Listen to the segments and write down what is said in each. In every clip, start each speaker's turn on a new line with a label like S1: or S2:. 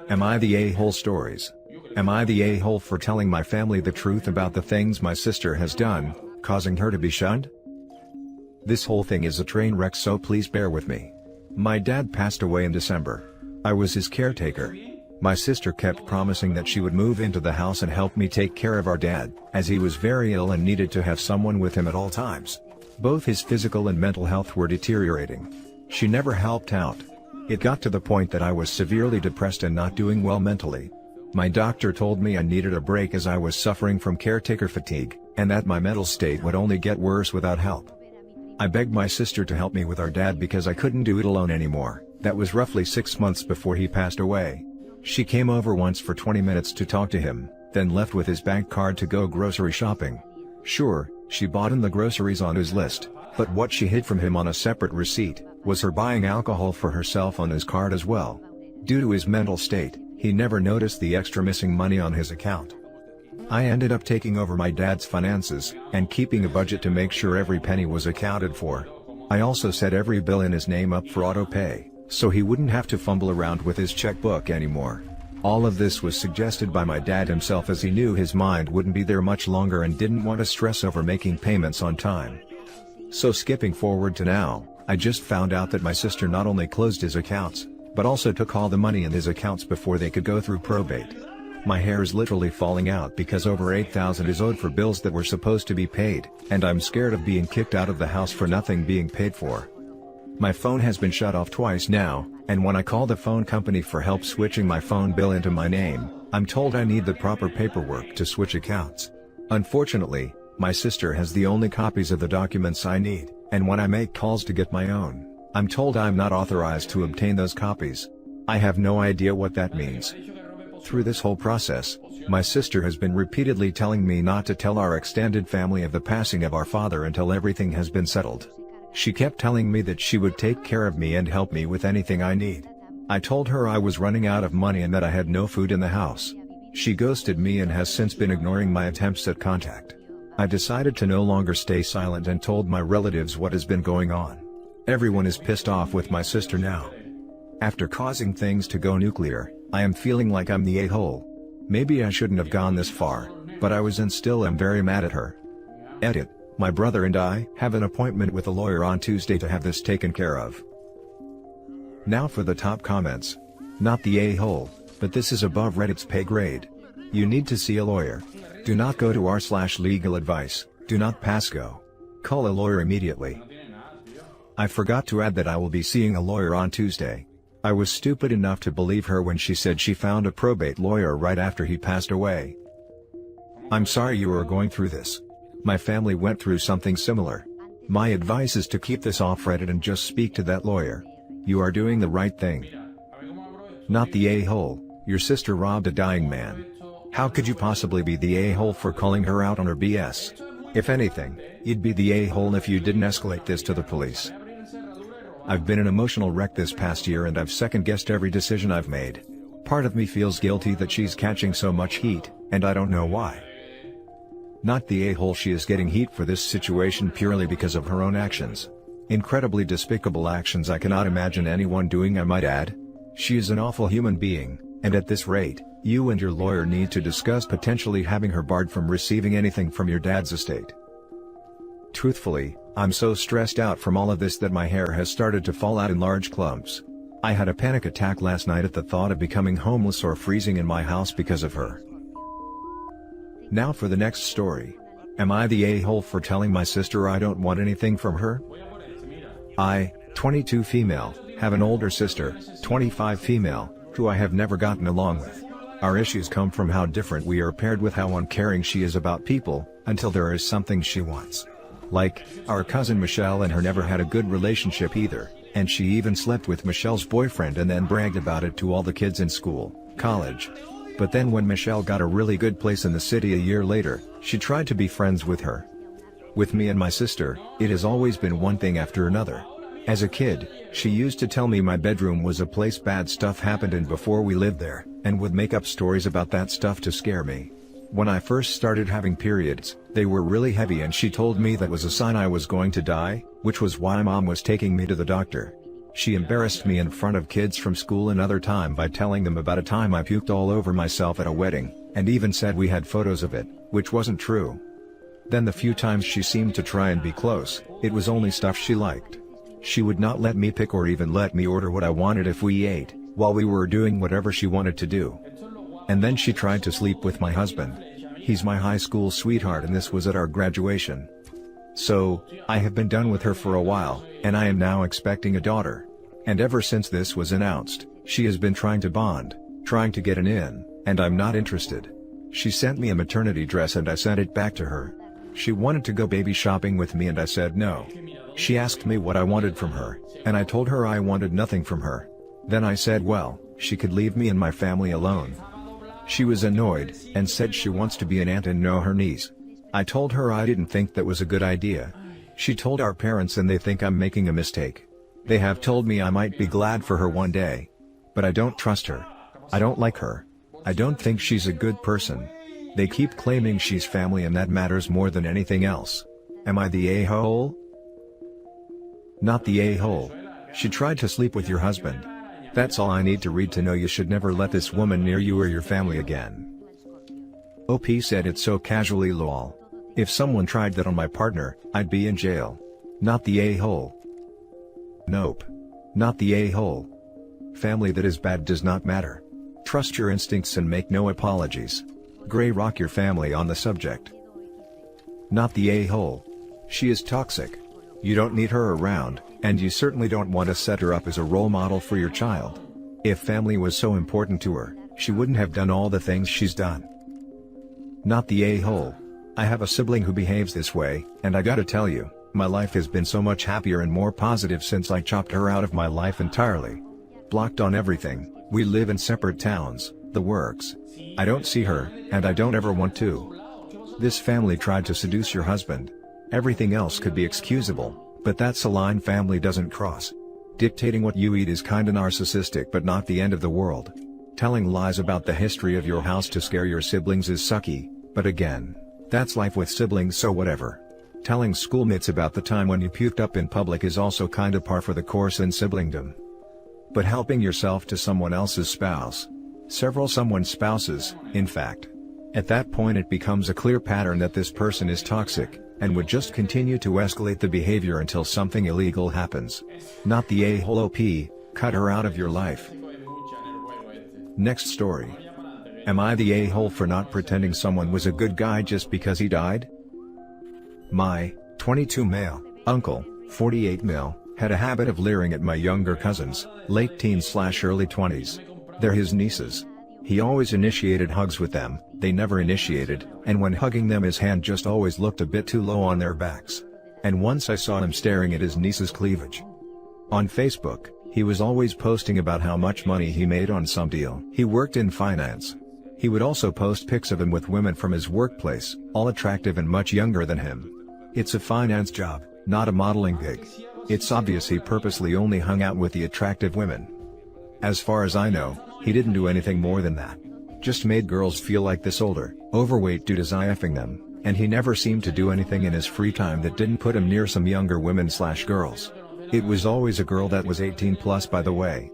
S1: Am I the a-hole stories? Am I the a-hole for telling my family the truth about the things my sister has done, causing her to be shunned? This whole thing is a train wreck, so please bear with me. My dad passed away in December. I was his caretaker. My sister kept promising that she would move into the house and help me take care of our dad, as he was very ill and needed to have someone with him at all times. Both his physical and mental health were deteriorating. She never helped out. It got to the point that I was severely depressed and not doing well mentally. My doctor told me I needed a break as I was suffering from caretaker fatigue, and that my mental state would only get worse without help. I begged my sister to help me with our dad because I couldn't do it alone anymore. That was roughly 6 months before he passed away. She came over once for 20 minutes to talk to him, then left with his bank card to go grocery shopping. Sure, she bought in the groceries on his list, but what she hid from him on a separate receipt was her buying alcohol for herself on his card as well. Due to his mental state, he never noticed the extra missing money on his account. I ended up taking over my dad's finances, and keeping a budget to make sure every penny was accounted for. I also set every bill in his name up for auto pay, so he wouldn't have to fumble around with his checkbook anymore. All of this was suggested by my dad himself, as he knew his mind wouldn't be there much longer and didn't want to stress over making payments on time. So skipping forward to now, I just found out that my sister not only closed his accounts, but also took all the money in his accounts before they could go through probate. My hair is literally falling out because over $8,000 is owed for bills that were supposed to be paid, and I'm scared of being kicked out of the house for nothing being paid for. My phone has been shut off twice now, and when I call the phone company for help switching my phone bill into my name, I'm told I need the proper paperwork to switch accounts. Unfortunately, my sister has the only copies of the documents I need, and when I make calls to get my own, I'm told I'm not authorized to obtain those copies. I have no idea what that means. Through this whole process, my sister has been repeatedly telling me not to tell our extended family of the passing of our father until everything has been settled. She kept telling me that she would take care of me and help me with anything I need. I told her I was running out of money and that I had no food in the house. She ghosted me and has since been ignoring my attempts at contact. I decided to no longer stay silent and told my relatives what has been going on. Everyone is pissed off with my sister now. After causing things to go nuclear, I am feeling like I'm the a-hole. Maybe I shouldn't have gone this far, but I was and still am very mad at her. Edit. My brother and I have an appointment with a lawyer on Tuesday to have this taken care of. Now for the top comments. Not the a-hole, but this is above Reddit's pay grade. You need to see a lawyer. Do not go to r/legal advice, do not pass go. Call a lawyer immediately. I forgot to add that I will be seeing a lawyer on Tuesday. I was stupid enough to believe her when she said she found a probate lawyer right after he passed away. I'm sorry you are going through this. My family went through something similar. My advice is to keep this off Reddit and just speak to that lawyer. You are doing the right thing. Not the a-hole, your sister robbed a dying man. How could you possibly be the a-hole for calling her out on her BS? If anything, you'd be the a-hole if you didn't escalate this to the police. I've been an emotional wreck this past year and I've second-guessed every decision I've made. Part of me feels guilty that she's catching so much heat, and I don't know why. Not the a-hole, she is getting heat for this situation purely because of her own actions. Incredibly despicable actions I cannot imagine anyone doing, I might add. She is an awful human being, and at this rate, you and your lawyer need to discuss potentially having her barred from receiving anything from your dad's estate. Truthfully, I'm so stressed out from all of this that my hair has started to fall out in large clumps. I had a panic attack last night at the thought of becoming homeless or freezing in my house because of her. Now for the next story. Am I the a-hole for telling my sister I don't want anything from her? I, 22 female, have an older sister, 25 female, who I have never gotten along with. Our issues come from how different we are paired with how uncaring she is about people, until there is something she wants. Like, our cousin Michelle and her never had a good relationship either, and she even slept with Michelle's boyfriend and then bragged about it to all the kids in school, college. But then when Michelle got a really good place in the city a year later, she tried to be friends with her. With me and my sister, it has always been one thing after another. As a kid, she used to tell me my bedroom was a place bad stuff happened in before we lived there, and would make up stories about that stuff to scare me. When I first started having periods, they were really heavy and she told me that was a sign I was going to die, which was why Mom was taking me to the doctor. She embarrassed me in front of kids from school another time by telling them about a time I puked all over myself at a wedding, and even said we had photos of it, which wasn't true. Then the few times she seemed to try and be close, it was only stuff she liked. She would not let me pick or even let me order what I wanted if we ate, while we were doing whatever she wanted to do. And then she tried to sleep with my husband. He's my high school sweetheart and this was at our graduation. So, I have been done with her for a while, and I am now expecting a daughter. And ever since this was announced, she has been trying to bond, trying to get an in, and I'm not interested. She sent me a maternity dress and I sent it back to her. She wanted to go baby shopping with me and I said no. She asked me what I wanted from her, and I told her I wanted nothing from her. Then I said well, she could leave me and my family alone. She was annoyed, and said she wants to be an aunt and know her niece. I told her I didn't think that was a good idea. She told our parents and they think I'm making a mistake. They have told me I might be glad for her one day. But I don't trust her. I don't like her. I don't think she's a good person. They keep claiming she's family and that matters more than anything else. Am I the a-hole? Not the a-hole. She tried to sleep with your husband. That's all I need to read to know you should never let this woman near you or your family again. OP said it so casually lol. If someone tried that on my partner, I'd be in jail. Not the a-hole. Nope. Not the a-hole. Family that is bad does not matter. Trust your instincts and make no apologies. Gray rock your family on the subject. Not the a-hole. She is toxic. You don't need her around, and you certainly don't want to set her up as a role model for your child. If family was so important to her, she wouldn't have done all the things she's done. Not the a-hole. I have a sibling who behaves this way, and I gotta tell you, my life has been so much happier and more positive since I chopped her out of my life entirely. Blocked on everything, we live in separate towns, the works. I don't see her, and I don't ever want to. This family tried to seduce your husband. Everything else could be excusable, but that's a line family doesn't cross. Dictating what you eat is kinda narcissistic but not the end of the world. Telling lies about the history of your house to scare your siblings is sucky, but again, that's life with siblings so whatever. Telling schoolmates about the time when you puked up in public is also kinda par for the course in siblingdom. But helping yourself to someone else's spouse. Several someone's spouses, in fact. At that point it becomes a clear pattern that this person is toxic, and would just continue to escalate the behavior until something illegal happens. Not the a-hole OP, cut her out of your life. Next story. Am I the a-hole for not pretending someone was a good guy just because he died? My 22 male uncle, 48 male, had a habit of leering at my younger cousins, late teens/early 20s. They're his nieces. He always initiated hugs with them, they never initiated, and when hugging them his hand just always looked a bit too low on their backs. And once I saw him staring at his niece's cleavage. On Facebook, he was always posting about how much money he made on some deal. He worked in finance. He would also post pics of him with women from his workplace, all attractive and much younger than him. It's a finance job, not a modeling gig. It's obvious he purposely only hung out with the attractive women. As far as I know, he didn't do anything more than that. Just made girls feel like this older, overweight dude is IFing them, and he never seemed to do anything in his free time that didn't put him near some younger women/girls. It was always a girl that was 18 plus by the way.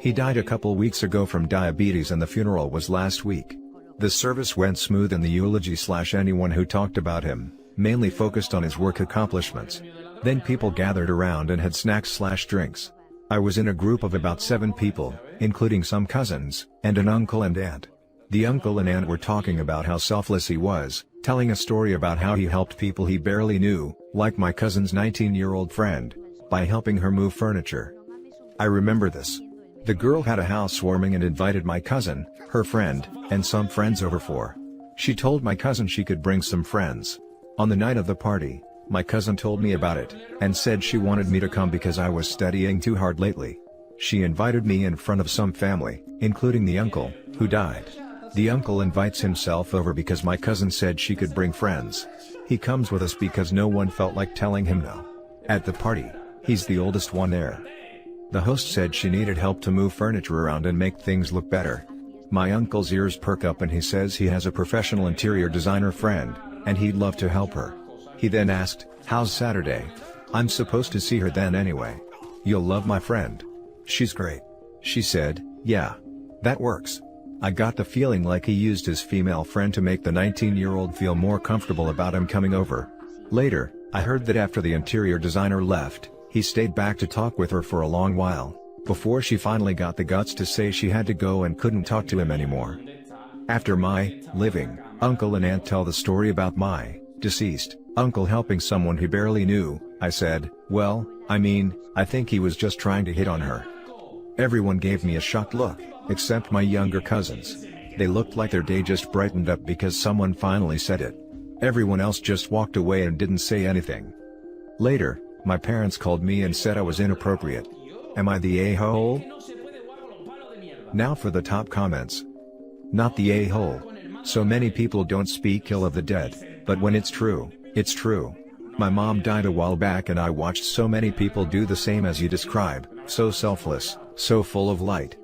S1: He died a couple weeks ago from diabetes and the funeral was last week. The service went smooth and the eulogy/anyone who talked about him, mainly focused on his work accomplishments. Then people gathered around and had snacks/drinks. I was in a group of about 7 people, including some cousins, and an uncle and aunt. The uncle and aunt were talking about how selfless he was, telling a story about how he helped people he barely knew, like my cousin's 19-year-old friend, by helping her move furniture. I remember this. The girl had a housewarming and invited my cousin, her friend, and some friends over for. She told my cousin she could bring some friends. On the night of the party, my cousin told me about it, and said she wanted me to come because I was studying too hard lately. She invited me in front of some family, including the uncle, who died. The uncle invites himself over because my cousin said she could bring friends. He comes with us because no one felt like telling him no. At the party, he's the oldest one there. The host said she needed help to move furniture around and make things look better. My uncle's ears perk up and he says he has a professional interior designer friend, and he'd love to help her. He then asked, "How's Saturday? I'm supposed to see her then anyway." "You'll love my friend. She's great." She said, "Yeah. That works." I got the feeling like he used his female friend to make the 19-year-old feel more comfortable about him coming over. Later, I heard that after the interior designer left, he stayed back to talk with her for a long while, before she finally got the guts to say she had to go and couldn't talk to him anymore. After my living uncle and aunt tell the story about my deceased uncle helping someone he barely knew, I said, "Well, I think he was just trying to hit on her." Everyone gave me a shocked look, except my younger cousins. They looked like their day just brightened up because someone finally said it. Everyone else just walked away and didn't say anything. Later, my parents called me and said I was inappropriate. Am I the a-hole? Now for the top comments. Not the a-hole. So many people don't speak ill of the dead, but when it's true, it's true. My mom died a while back and I watched so many people do the same as you describe, so selfless, so full of light.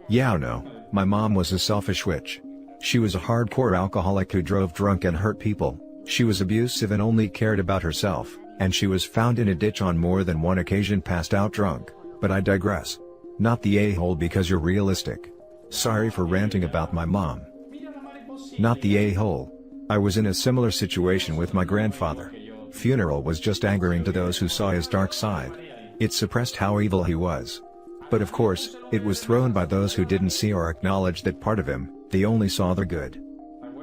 S1: Yeah, no, my mom was a selfish witch. She was a hardcore alcoholic who drove drunk and hurt people, she was abusive and only cared about herself, and she was found in a ditch on more than one occasion passed out drunk, but I digress. Not the a-hole because you're realistic. Sorry for ranting about my mom. Not the a-hole. I was in a similar situation with my grandfather. Funeral was just angering to those who saw his dark side. It suppressed how evil he was. But of course, it was thrown by those who didn't see or acknowledge that part of him, they only saw the good.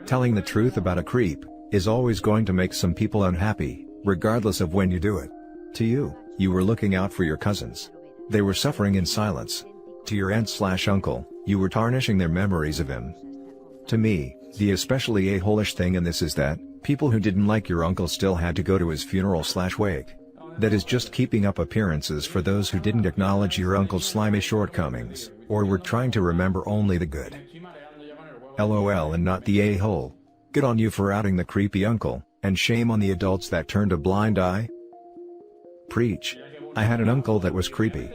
S1: Telling the truth about a creep is always going to make some people unhappy, regardless of when you do it. To you, you were looking out for your cousins. They were suffering in silence. To your aunt/uncle, you were tarnishing their memories of him. To me, the especially a-holish thing in this is that people who didn't like your uncle still had to go to his funeral/wake. That is just keeping up appearances for those who didn't acknowledge your uncle's slimy shortcomings, or were trying to remember only the good. LOL and not the a-hole. Good on you for outing the creepy uncle, and shame on the adults that turned a blind eye. Preach. I had an uncle that was creepy.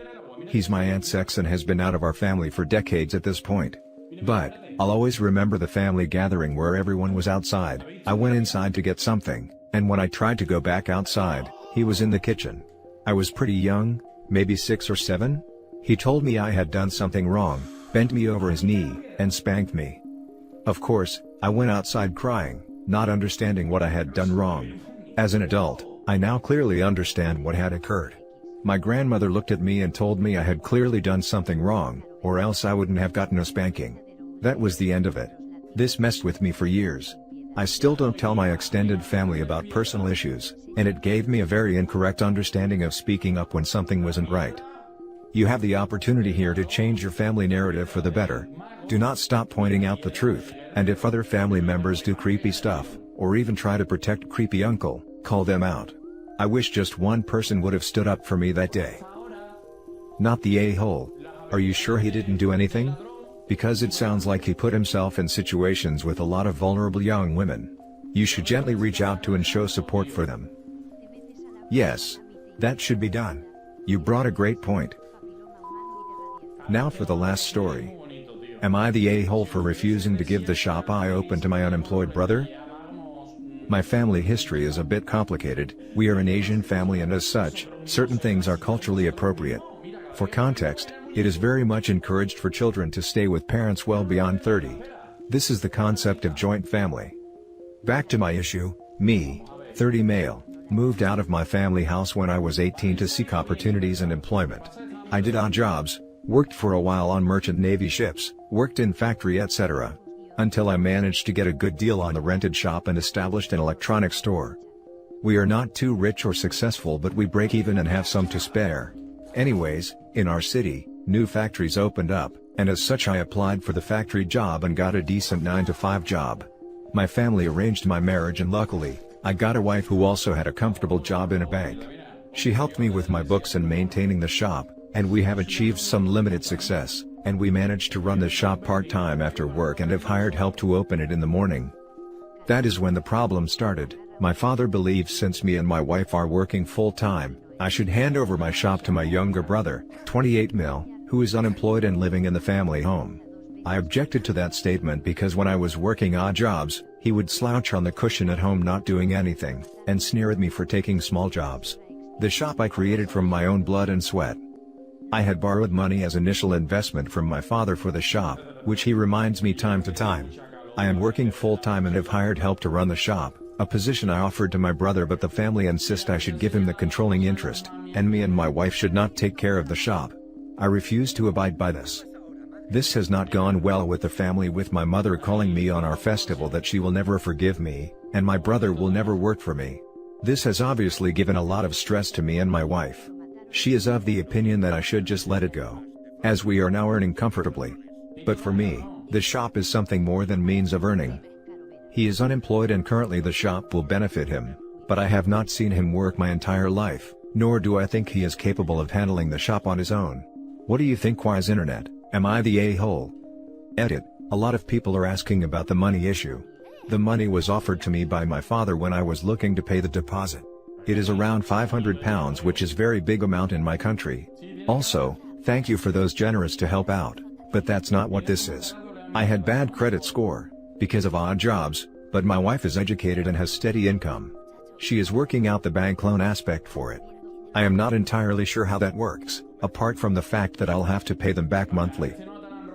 S1: He's my aunt's ex and has been out of our family for decades at this point. But, I'll always remember the family gathering where everyone was outside. I went inside to get something, and when I tried to go back outside, he was in the kitchen. I was pretty young, maybe 6 or 7. He told me I had done something wrong, bent me over his knee, and spanked me. Of course, I went outside crying, not understanding what I had done wrong. As an adult, I now clearly understand what had occurred. My grandmother looked at me and told me I had clearly done something wrong, or else I wouldn't have gotten a spanking. That was the end of it. This messed with me for years. I still don't tell my extended family about personal issues, and it gave me a very incorrect understanding of speaking up when something wasn't right. You have the opportunity here to change your family narrative for the better. Do not stop pointing out the truth, and if other family members do creepy stuff, or even try to protect creepy uncle, call them out. I wish just one person would have stood up for me that day. Not the a-hole. Are you sure he didn't do anything? Because it sounds like he put himself in situations with a lot of vulnerable young women. You should gently reach out to and show support for them. Yes. That should be done. You brought a great point. Now for the last story. Am I the a-hole for refusing to give the shop I opened to my unemployed brother? My family history is a bit complicated. We are an Asian family and as such, certain things are culturally appropriate. For context, it is very much encouraged for children to stay with parents well beyond 30. This is the concept of joint family. Back to my issue, me, 30 male, moved out of my family house when I was 18 to seek opportunities and employment. I did odd jobs, worked for a while on merchant navy ships, worked in factory etc. Until I managed to get a good deal on the rented shop and established an electronics store. We are not too rich or successful but we break even and have some to spare. Anyways, in our city, new factories opened up, and as such I applied for the factory job and got a decent 9-to-5 job. My family arranged my marriage and luckily, I got a wife who also had a comfortable job in a bank. She helped me with my books and maintaining the shop, and we have achieved some limited success, and we managed to run the shop part-time after work and have hired help to open it in the morning. That is when the problem started. My father believes since me and my wife are working full-time, I should hand over my shop to my younger brother, 28 mil, who is unemployed and living in the family home. I objected to that statement because when I was working odd jobs, he would slouch on the cushion at home not doing anything, and sneer at me for taking small jobs. The shop I created from my own blood and sweat. I had borrowed money as initial investment from my father for the shop, which he reminds me time to time. I am working full-time and have hired help to run the shop, a position I offered to my brother, but the family insist I should give him the controlling interest, and me and my wife should not take care of the shop. I refuse to abide by this. This has not gone well with the family, with my mother calling me on our festival that she will never forgive me, and my brother will never work for me. This has obviously given a lot of stress to me and my wife. She is of the opinion that I should just let it go, as we are now earning comfortably. But for me, the shop is something more than means of earning. He is unemployed and currently the shop will benefit him, but I have not seen him work my entire life, nor do I think he is capable of handling the shop on his own. What do you think, Wise Internet? Am I the a-hole? Edit. A lot of people are asking about the money issue. The money was offered to me by my father when I was looking to pay the deposit. It is around £500, which is very big amount in my country. Also, thank you for those generous to help out, but that's not what this is. I had bad credit score, because of odd jobs, but my wife is educated and has steady income. She is working out the bank loan aspect for it. I am not entirely sure how that works, apart from the fact that I'll have to pay them back monthly.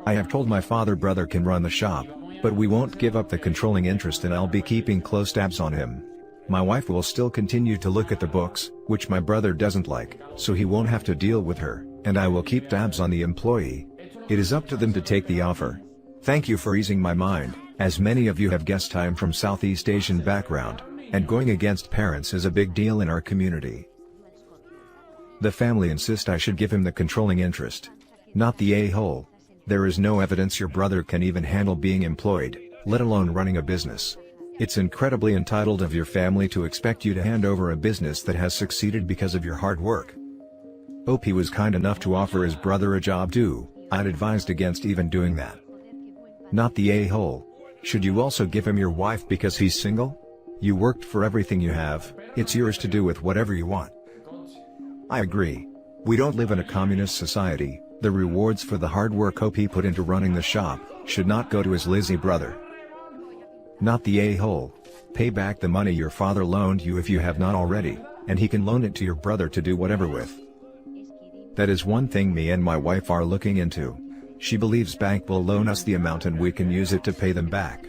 S1: I have told my father brother can run the shop, but we won't give up the controlling interest and I'll be keeping close tabs on him. My wife will still continue to look at the books, which my brother doesn't like, so he won't have to deal with her, and I will keep tabs on the employee. It is up to them to take the offer. Thank you for easing my mind. As many of you have guessed, I am from Southeast Asian background, and going against parents is a big deal in our community. The family insist I should give him the controlling interest. Not the a-hole. There is no evidence your brother can even handle being employed, let alone running a business. It's incredibly entitled of your family to expect you to hand over a business that has succeeded because of your hard work. OP was kind enough to offer his brother a job too. I'd advised against even doing that. Not the a-hole. Should you also give him your wife because he's single? You worked for everything you have, it's yours to do with whatever you want. I agree. We don't live in a communist society. The rewards for the hard work OP put into running the shop should not go to his lazy brother. Not the a-hole. Pay back the money your father loaned you if you have not already, and he can loan it to your brother to do whatever with. That is one thing me and my wife are looking into. She believes bank will loan us the amount and we can use it to pay them back.